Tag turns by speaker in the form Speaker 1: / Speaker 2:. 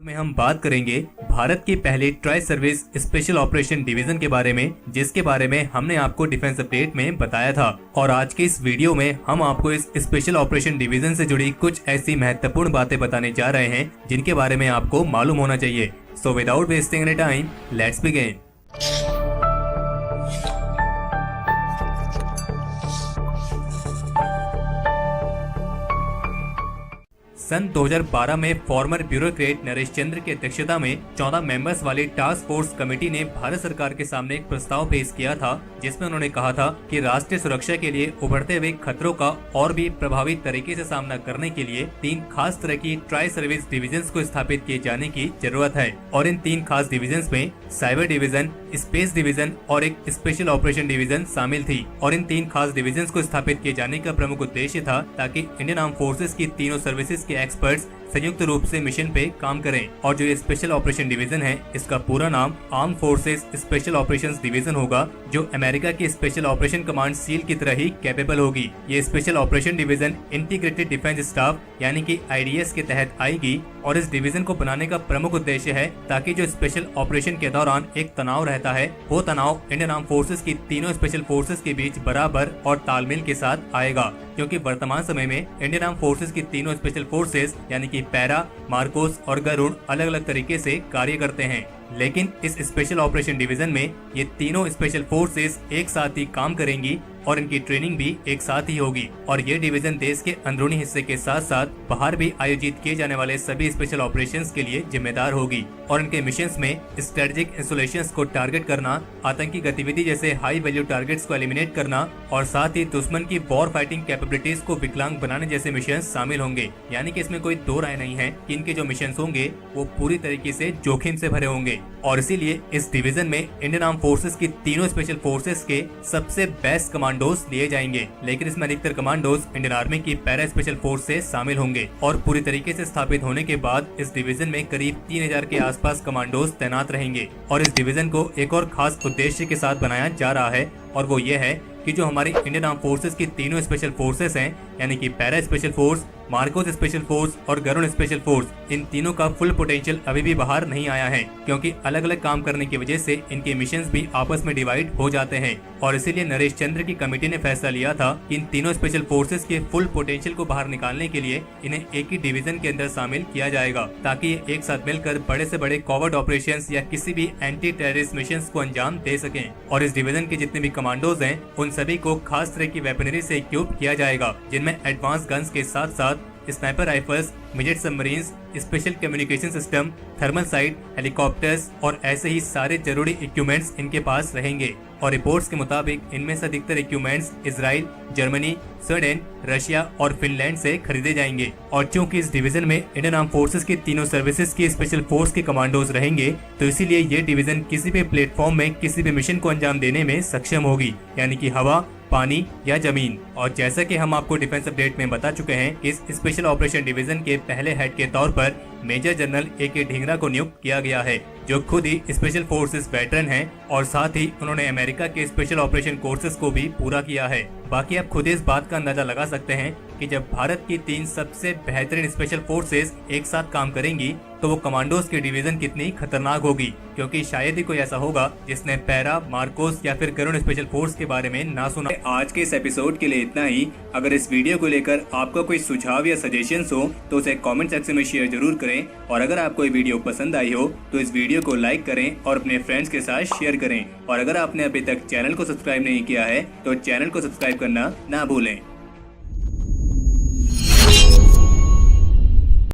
Speaker 1: में हम बात करेंगे भारत की पहली tri service special operation division के बारे में, जिसके बारे में हमने आपको डिफेंस अपडेट में बताया था। और आज के इस वीडियो में हम आपको इस स्पेशल ऑपरेशन डिवीजन से जुड़ी कुछ ऐसी महत्वपूर्ण बातें बताने जा रहे हैं जिनके बारे में आपको मालूम होना चाहिए। So without wasting any time, let's begin. सन 2012 में फॉर्मर ब्यूरोक्रेट नरेश चंद्र की अध्यक्षता में 14 मेंबर्स वाली टास्क फोर्स कमेटी ने भारत सरकार के सामने एक प्रस्ताव पेश किया था, जिसमें उन्होंने कहा था कि राष्ट्रीय सुरक्षा के लिए उभरते हुए खतरों का और भी प्रभावी तरीके से सामना करने के लिए 3 खास तरह की ट्राई सर्विस डिविजन्स को स्थापित किए जाने की जरूरत है। और इन 3 खास डिविजन्स में साइबर डिवीजन, स्पेस डिवीजन और एक स्पेशल ऑपरेशन डिवीजन शामिल थी। और इन 3 खास डिविजन्स को स्थापित किए जाने का प्रमुख उद्देश्य था ताकि इंडियन आर्म फोर्सेस की तीनों सर्विसेज के एक्सपर्ट्स संयुक्त रूप से मिशन पे काम करें। और जो ये स्पेशल ऑपरेशन डिवीजन है, इसका पूरा नाम arm forces special operations division होगा, जो अमेरिका की स्पेशल ऑपरेशन कमांड सील की तरह ही कैपेबल होगी। ये special operation division integrated defence staff यानी कि IDS के तहत आएगी। और इस डिवीजन को बनाने का प्रमुख उद्देश्य है ताकि जो स्पेशल ऑपरेशन के दौरान एक तनाव रहता है, वो तनाव इंडियन आर्म फोर्सेस की तीनों स्पेशल फोर्सेस के बीच बराबर और तालमेल के साथ आएगा। क्योंकि वर्तमान समय में इंडियन आर्म फोर्सेस की तीनों स्पेशल फोर्सेस यानी कि पैरा, मार्कोस और गरुड़ अलग अलग तरीके से कार्य करते हैं, लेकिन इस स्पेशल ऑपरेशन डिवीजन में ये तीनों स्पेशल फोर्सेस एक साथ ही काम करेंगी और इनकी ट्रेनिंग भी एक साथ ही होगी। और ये डिवीजन देश के अंदरूनी हिस्से के साथ साथ बाहर भी आयोजित किए जाने वाले सभी स्पेशल ऑपरेशंस के लिए जिम्मेदार होगी। और इनके मिशंस में स्ट्रेटेजिक इंस्टॉलेशंस को टारगेट करना, आतंकी गतिविधि जैसे हाई वैल्यू टारगेट्स को एलिमिनेट करना और साथ ही दुश्मन की वॉर फाइटिंग कैपेबिलिटीज को विकलांग बनाने जैसे मिशन शामिल होंगे। यानी कि इसमें कोई दो राय नहीं है कि इनके जो मिशन होंगे वो पूरी तरीके से जोखिम से भरे होंगे। और इसीलिए इस डिवीजन में इंडियन आर्म फोर्सेस की तीनों स्पेशल फोर्सेस के सबसे बेस्ट कमांडोज लिए जाएंगे, लेकिन इसमें अधिकतर कमांडोज इंडियन आर्मी की पैरा स्पेशल फोर्स से शामिल होंगे। और पूरी तरीके से स्थापित होने के बाद इस डिवीजन में करीब 3000 के आसपास कमांडोज तैनात रहेंगे। और इस डिवीजन को एक और खास उद्देश्य के साथ बनाया जा रहा है, और वो ये है कि जो हमारी इंडियन आर्म फोर्सेस की तीनों स्पेशल फोर्सेस हैं, यानी कि para special force, Marcos special force और गरुड़ स्पेशल फोर्स, इन तीनों का फुल पोटेंशियल अभी भी बाहर नहीं आया है, क्योंकि अलग अलग काम करने की वजह से इनके मिशंस भी आपस में डिवाइड हो जाते हैं। और इसीलिए नरेश चंद्र की कमेटी ने फैसला लिया था कि इन तीनों स्पेशल फोर्सेस के फुल पोटेंशियल को बाहर निकालने के लिए इन्हें एक ही डिवीजन के अंदर शामिल किया जाएगा, ताकि ये एक साथ मिलकर बड़े से बड़े कॉवर्ट ऑपरेशंस या किसी भी एंटी टेररिस्ट मिशंस को अंजाम दे सकें। और इस डिवीजन के जितने भी कमांडोज हैं, उन सभी को खास तरह की वेपनरी से इक्विप किया जाएगा, जिनमें एडवांस गन्स के साथ साथ sniper rifles, मिजेट submarines, special communication system, thermal site, helicopters और ऐसे ही सारे जरूरी इक्विपमेंट्स इनके पास रहेंगे। और रिपोर्ट्स के मुताबिक इनमें से अधिकतर equipments Israel, Germany, Sweden, Russia और फिनलैंड से खरीदे जाएंगे। और चूंकि इस डिवीजन में इंडियन आर्म फोर्सेस की तीनों सर्विसेज की स्पेशल फोर्स के कमांडोज रहेंगे, तो इसीलिए ये डिवीजन किसी भी प्लेटफॉर्म में किसी भी मिशन को अंजाम देने में सक्षम होगी, यानी कि हवा, पानी या जमीन। और जैसा कि हम आपको डिफेंस अपडेट में बता चुके हैं कि इस स्पेशल ऑपरेशन डिवीजन के पहले हेड के तौर पर मेजर जनरल AK ढींगरा को नियुक्त किया गया है, जो खुद ही स्पेशल फोर्सेस वेटरन हैं और साथ ही उन्होंने अमेरिका के स्पेशल ऑपरेशन कोर्सेज को भी पूरा किया है। बाकी आप खुद इस बात का अंदाजा लगा सकते हैं कि जब भारत की 3 सबसे बेहतरीन स्पेशल फोर्सेस एक साथ काम करेंगी, तो वो कमांडोज की डिवीजन कितनी खतरनाक होगी, क्योंकि शायद ही कोई ऐसा होगा जिसने पैरा, मार्कोस या फिर गरुड़ स्पेशल फोर्स के बारे में ना सुना। आज के इस एपिसोड के लिए इतना ही। अगर इस वीडियो को लेकर आपका कोई सुझाव या सजेशंस हो तो उसे कमेंट सेक्शन में शेयर जरूर करें। और अगर आपको ये वीडियो पसंद आई हो तो इस वीडियो को लाइक करें और अपने फ्रेंड्स के साथ शेयर करें। और अगर आपने अभी तक चैनल को सब्सक्राइब नहीं किया है तो चैनल को सब्सक्राइब करना ना भूलें।